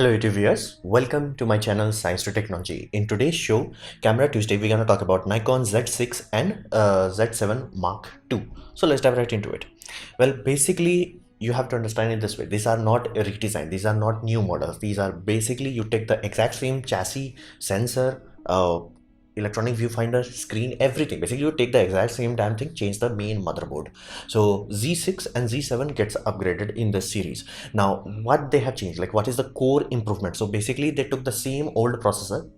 Hello YouTube viewers, welcome to my channel Science to Technology. In today's show, Camera Tuesday, we're going to talk about Nikon Z6 and Z7 Mark II. So let's dive right into it. Well, basically, you have to understand it this way. These are not redesigned. These are not new models. These are basically, you take the exact same chassis, sensor, electronic viewfinder, screen, everything. Basically, you take the exact same damn thing, change the main motherboard. So Z6 and Z7 gets upgraded in this series. Now, what they have changed, like what is the core improvement? So basically, they took the same old processor,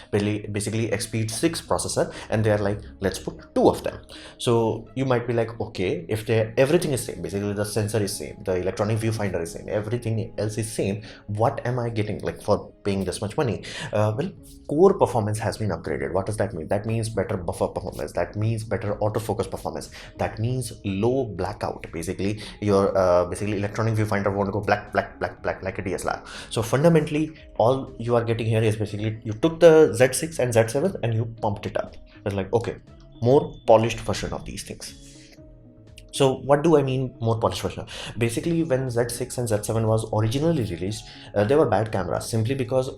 basically Xp6 processor, and they're like, let's put two of them. So you might be like, okay, if everything is same, basically the sensor is same, the electronic viewfinder is same, everything else is same, what am I getting like for paying this much money? Well, core performance has been upgraded. What does that mean? That means better buffer performance, that means better autofocus performance, that means low blackout. Basically your basically electronic viewfinder won't go black like a DSLR. So fundamentally all you are getting here is basically you took the Z6 and Z7 and you pumped it up. It's like, okay, more polished version of these things. So what do I mean more polished version? Basically, when Z6 and Z7 was originally released, they were bad cameras simply because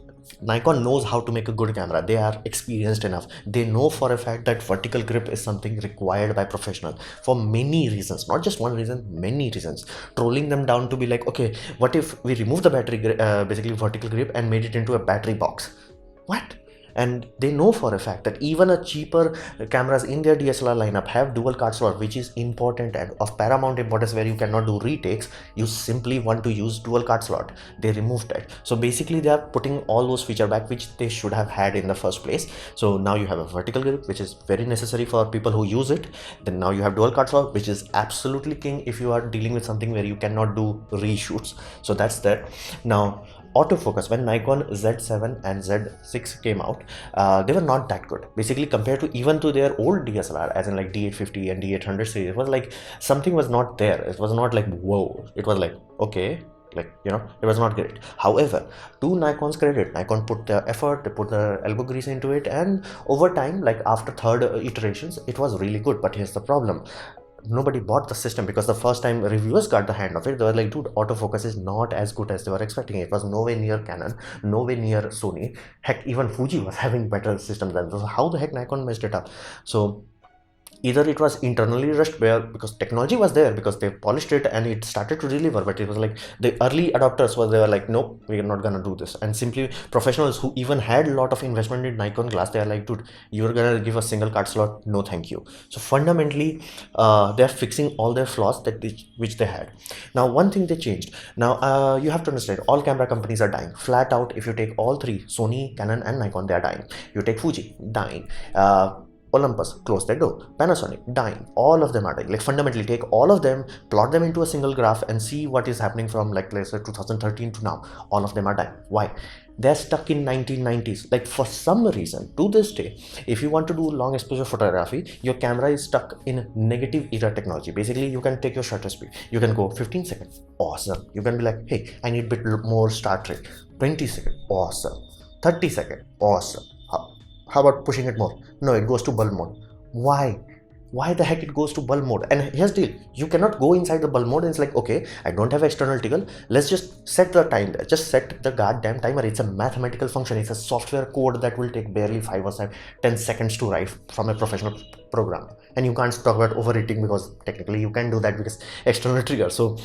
Nikon knows how to make a good camera. They are experienced enough. They know for a fact that vertical grip is something required by professional for many reasons, not just one reason, many reasons. Trolling them down to be like, okay, what if we remove the battery, basically vertical grip, and made it into a battery box? What? And they know for a fact that even a cheaper cameras in their DSLR lineup have dual card slot, which is important and of paramount importance, where you cannot do retakes. You simply want to use dual card slot. They removed that. So basically they are putting all those features back which they should have had in the first place. So now you have a vertical grip, which is very necessary for people who use it. Then now you have dual card slot, which is absolutely king if you are dealing with something where you cannot do reshoots. So that's that. Now autofocus, when Nikon Z7 and Z6 came out, they were not that good. Basically, compared to even to their old DSLR, as in like D850 and D800 series, it was like something was not there. It was not like whoa. It was like, okay, like, you know, it was not great. However, to Nikon's credit, Nikon put the effort, they put the elbow grease into it, and over time, like after third iterations, it was really good. But here's the problem: nobody bought the system because the first time reviewers got the hand of it, they were like, dude, autofocus is not as good as they were expecting. It was nowhere near Canon, nowhere near Sony. Heck, even Fuji was having better systems than this. How the heck Nikon messed it up? So either it was internally rushed because technology was there, because they polished it and it started to deliver, but it was like the early adopters they were like, nope, we're not gonna do this. And simply professionals who even had a lot of investment in Nikon glass, they are like, dude, you're gonna give a single card slot, no thank you. So fundamentally they're fixing all their flaws which they had. Now one thing they changed, now you have to understand, all camera companies are dying flat out. If you take all three, Sony, Canon and Nikon, they are dying. You take Fuji, dying. Olympus, close their door. Panasonic, dying. All of them are dying. Like fundamentally take all of them, plot them into a single graph and see what is happening from, like, let's say 2013 to now. All of them are dying. Why? They're stuck in 1990s. Like for some reason, to this day, if you want to do long exposure photography, your camera is stuck in negative era technology. Basically, you can take your shutter speed. You can go 15 seconds. Awesome. You can be like, hey, I need a bit more start rate. 20 seconds. Awesome. 30 seconds. Awesome. How about pushing it more? No, it goes to bulb mode. Why? Why the heck it goes to bulb mode? And here's the deal, you cannot go inside the bulb mode and it's like, okay, I don't have external tickle, let's just set the time there. Just set the goddamn timer. It's a mathematical function. It's a software code that will take barely 5 or 10 seconds to write from a professional program. And you can't talk about overheating because technically you can do that because external trigger. So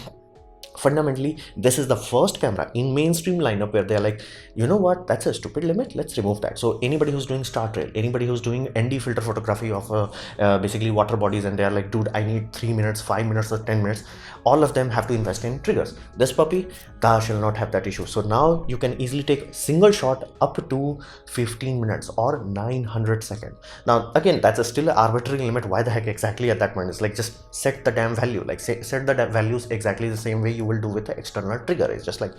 fundamentally, this is the first camera in mainstream lineup where they're like, you know what, that's a stupid limit, let's remove that. So anybody who's doing star trail, anybody who's doing ND filter photography of basically water bodies, and they're like, dude, I need 3 minutes, 5 minutes or 10 minutes, all of them have to invest in triggers. This puppy, thou shall not have that issue. So now you can easily take single shot up to 15 minutes or 900 seconds. Now again, that's a still an arbitrary limit. Why the heck exactly at that point? It's like, just set the damn value, like set the values exactly the same way you will do with the external trigger. It's just like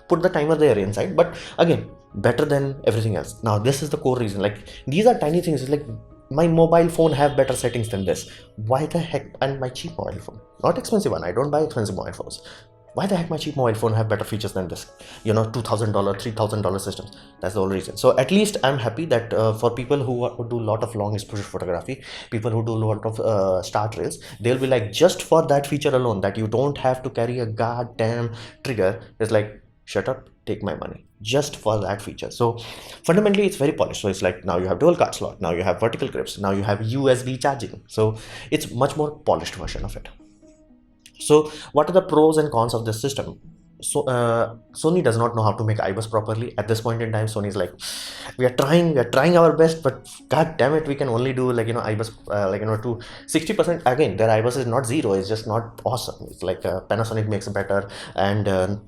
put the timer there inside, but again, better than everything else. Now this is the core reason. Like these are tiny things. It's like my mobile phone have better settings than this. Why the heck? And my cheap mobile phone, not expensive one, I don't buy expensive mobile phones. Why the heck my cheap mobile phone have better features than this? You know, $2,000, $3,000 systems. That's the whole reason. So at least I'm happy that for people who do a lot of long exposure photography, people who do a lot of star trails, they'll be like, just for that feature alone, that you don't have to carry a goddamn trigger, it's like, shut up, take my money just for that feature. So fundamentally it's very polished. So it's like now you have dual card slot, now you have vertical grips, now you have USB charging. So it's much more polished version of it. So what are the pros and cons of this system? So Sony does not know how to make IBIS properly at this point in time. Sony's like, we are trying our best, but god damn it, we can only do like, IBIS to 60%. Again, their IBIS is not zero, it's just not awesome. It's like Panasonic makes better, and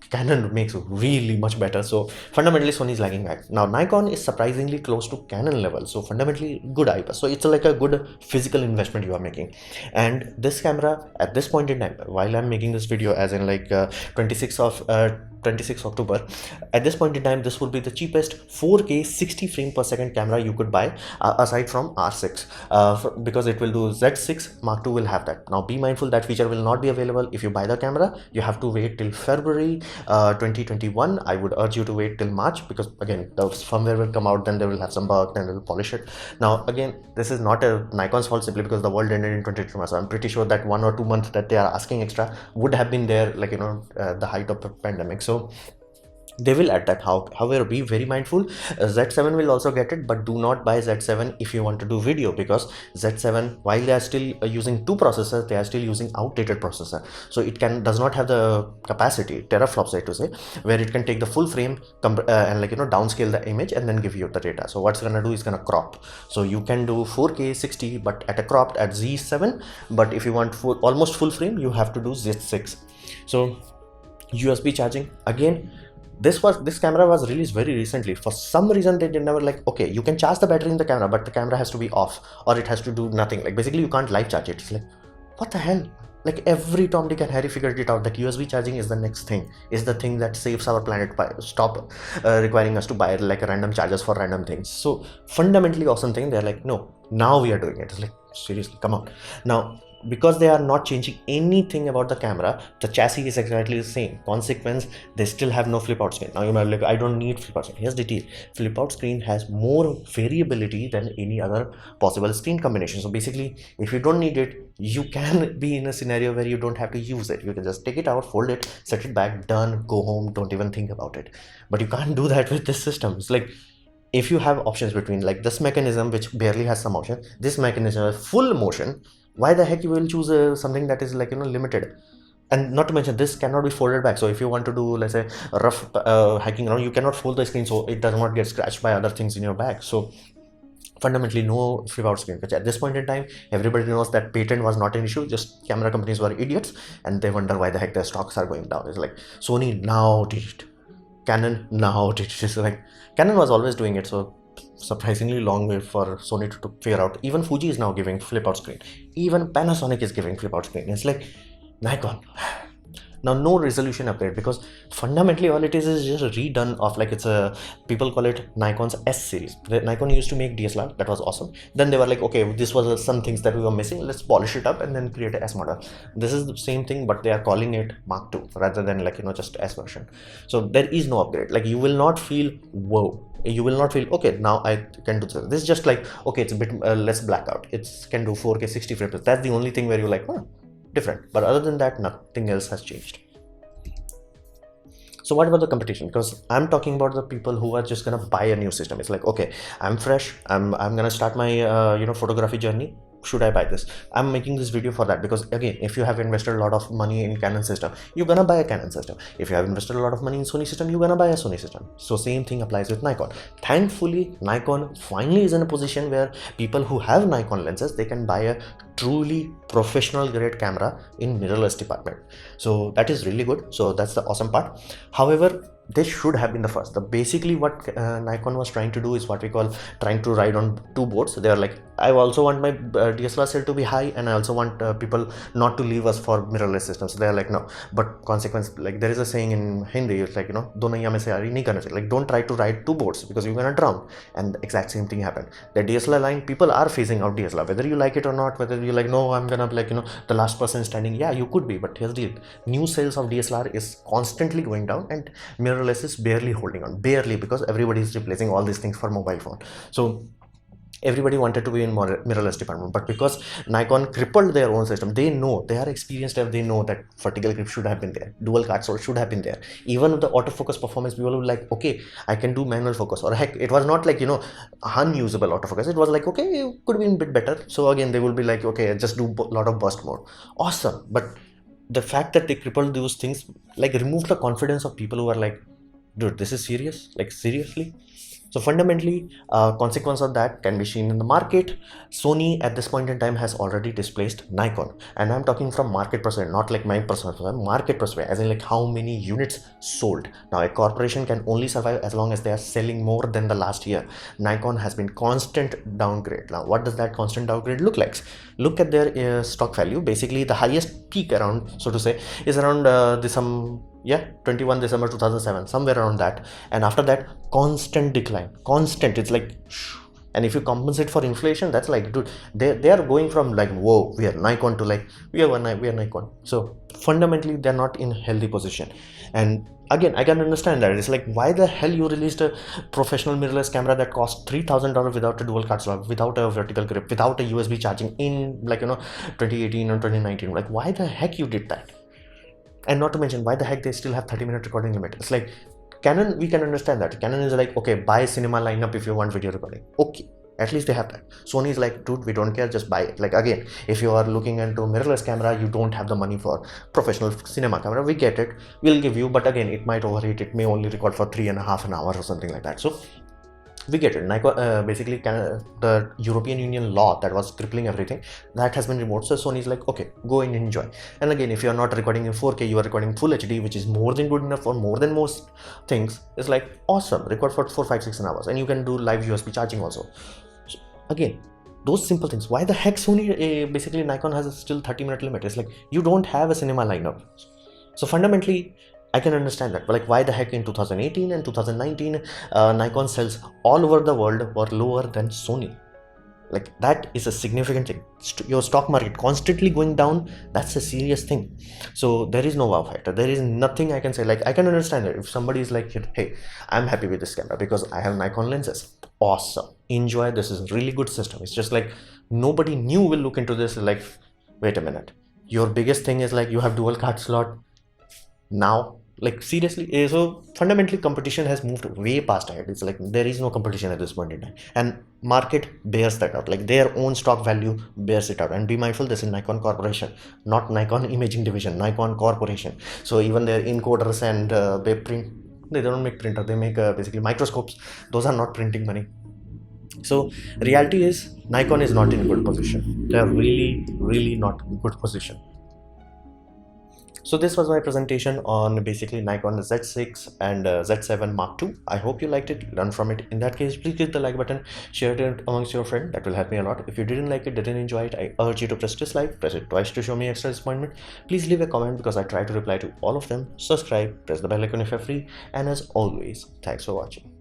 Canon makes really much better. So fundamentally Sony is lagging back. Now Nikon is surprisingly close to Canon level, so fundamentally good IBIS. So it's like a good physical investment you are making. And this camera at this point in time, while I'm making this video, as in like 26 October, at this point in time, this would be the cheapest 4K 60 frame per second camera you could buy, aside from R6, because it will do Z6 Mark II will have that. Now be mindful that feature will not be available if you buy the camera. You have to wait till February 2021. I would urge you to wait till March, because again the firmware will come out, then they will have some bug, then they will polish it. Now again, this is not a Nikon's fault, simply because the world ended in 2022. So I'm pretty sure that 1 or 2 months that they are asking extra would have been there, like the height of the pandemic. So they will add that. However, be very mindful, Z7 will also get it, but do not buy Z7 if you want to do video, because Z7, while they are still using two processors, they are still using outdated processor. So it does not have the capacity, teraflops I to say, where it can take the full frame and downscale the image and then give you the data. So what's gonna do is gonna crop. So you can do 4K 60 but at a cropped at Z7, but if you want almost full frame, you have to do Z6. So USB charging, again, this camera was released very recently. For some reason they did never like, okay, you can charge the battery in the camera, but the camera has to be off, or it has to do nothing. Like basically you can't live charge it. It's like, what the hell? Like every Tom, Dick and Harry figured it out that USB charging is the next thing, is the thing that saves our planet by stop requiring us to buy like random chargers for random things. So fundamentally awesome thing. They're like, no, now we are doing it. It's like, seriously, come on. Now because they are not changing anything about the camera, the chassis is exactly the same. Consequence, they still have no flip out screen. Now you might be like, I don't need flip out screen. Here's the deal, flip out screen has more variability than any other possible screen combination. So basically, if you don't need it, you can be in a scenario where you don't have to use it. You can just take it out, fold it, set it back, done, go home, don't even think about it. But you can't do that with this system. It's like, if you have options between like this mechanism, which barely has some option, this mechanism has full motion, why the heck you will choose something that is like limited? And not to mention, this cannot be folded back. So if you want to do, let's say, rough hiking around, you cannot fold the screen so it does not get scratched by other things in your bag. So fundamentally no flip out screen, which at this point in time everybody knows that patent was not an issue, just camera companies were idiots and they wonder why the heck their stocks are going down. It's like, Sony now did it, Canon now did it. It's like, Canon was always doing it, so surprisingly long way for Sony to figure out. Even Fuji is now giving flip out screen, even Panasonic is giving flip out screen. It's like, Nikon, now no resolution upgrade, because fundamentally all it is just a redone of, like, it's a, people call it Nikon's S series. Nikon used to make DSLR, that was awesome. Then they were like, okay, this was some things that we were missing, let's polish it up and then create a S model. This is the same thing, but they are calling it Mark II rather than like just S version. So there is no upgrade. Like, you will not feel whoa, you will not feel okay, now I can do this. This is just like, okay, it's a bit less blackout, it can do 4K 60 frames. That's the only thing where you're like, different. But other than that, nothing else has changed. So what about the competition? Because I'm talking about the people who are just gonna buy a new system. It's like, okay, I'm fresh, I'm gonna start my photography journey. Should I buy this? I'm making this video for that, because again, if you have invested a lot of money in Canon system, you're gonna buy a Canon system. If you have invested a lot of money in Sony system, you're gonna buy a Sony system. So same thing applies with Nikon. Thankfully, Nikon finally is in a position where people who have Nikon lenses, they can buy a truly professional grade camera in mirrorless department. So that is really good. So that's the awesome part. However, they should have been the first. Basically what Nikon was trying to do is what we call trying to ride on two boats. They are like, I also want my DSLR sale to be high, and I also want people not to leave us for mirrorless systems. So they are like, no, but consequence, like there is a saying in Hindi, it's like, do nahiya mein se yaari nahi karna chahiye. Like, don't try to ride two boats because you're gonna drown. And the exact same thing happened. The DSLR line, people are phasing out DSLR, whether you like it or not, whether you're like, no, I'm gonna be like, the last person standing. Yeah, you could be, but here's the deal. New sales of DSLR is constantly going down, and mirrorless is barely holding on, barely, because everybody is replacing all these things for mobile phone. So Everybody wanted to be in mirrorless department, but because Nikon crippled their own system, they know, they are experienced, they know that vertical grip should have been there, dual card source should have been there. Even with the autofocus performance, people were like, okay, I can do manual focus, or heck, it was not like, you know, unusable autofocus. It was like, okay, it could be a bit better. So again, they will be like, okay, just do a lot of burst mode. Awesome. But the fact that they crippled those things, like, removed the confidence of people who are like, dude, this is serious, like, seriously. So fundamentally, consequence of that can be seen in the market. Sony at this point in time has already displaced Nikon, and I'm talking from market perspective, not like my personal perspective, market perspective, as in like how many units sold. Now a corporation can only survive as long as they are selling more than the last year. Nikon has been constant downgrade. Now what does that constant downgrade look like? Look at their stock value. Basically the highest peak around, so to say, is around yeah, 21 December 2007, somewhere around that. And after that, constant decline, constant. It's like, and if you compensate for inflation, that's like, dude, they are going from like, whoa, we are Nikon, to like, we are Nikon. So fundamentally, they're not in healthy position. And again, I can understand that. It's like, why the hell you released a professional mirrorless camera that cost $3,000 without a dual card slot, without a vertical grip, without a USB charging in, like, you know, 2018 or 2019? Like, why the heck you did that? And not to mention, why the heck they still have 30-minute recording limit? It's like, Canon, we can understand that. Canon is like, okay, buy cinema lineup if you want video recording. Okay, at least they have that. Sony is like, dude, we don't care, just buy it. Like, again, if you are looking into mirrorless camera, you don't have the money for professional cinema camera, we get it, we'll give you, but again, it might overheat, it may only record for 3.5 hours or something like that. So we get it. Nikon, basically the European Union law that was crippling everything, that has been removed. So Sony is like, okay, go and enjoy. And again, if you are not recording in 4K, you are recording full HD, which is more than good enough for more than most things. It's like, awesome, record for 4, 5, 6 hours, and you can do live USB charging also. So again, those simple things. Why the heck Sony, basically Nikon has a still 30-minute limit? It's like, you don't have a cinema lineup. So fundamentally, I can understand that, but like, why the heck in 2018 and 2019 Nikon sales all over the world were lower than Sony? Like, that is a significant thing. Your stock market constantly going down, that's a serious thing. So there is no wow factor. There is nothing I can say. Like, I can understand it if somebody is like, hey, I'm happy with this camera because I have Nikon lenses. Awesome, enjoy. This is a really good system. It's just like, nobody new will look into this like, wait a minute, your biggest thing is like, you have dual card slot now. Like, seriously. So fundamentally, competition has moved way past ahead. It's like, there is no competition at this point in time, and market bears that out. Like, their own stock value bears it out. And be mindful, this is Nikon Corporation, not Nikon Imaging Division, Nikon Corporation. So even their encoders and they don't make printer, they make basically microscopes. Those are not printing money. So reality is, Nikon is not in a good position. They are really not in good position. So this was my presentation on basically Nikon Z6 and Z7 Mark II. I hope you liked it, learn from it. In that case, please click the like button, share it amongst your friends. That will help me a lot. If you didn't like it, didn't enjoy it, I urge you to press dislike, press it twice to show me extra disappointment. Please leave a comment because I try to reply to all of them. Subscribe, press the bell icon if you're free, and as always, thanks for watching.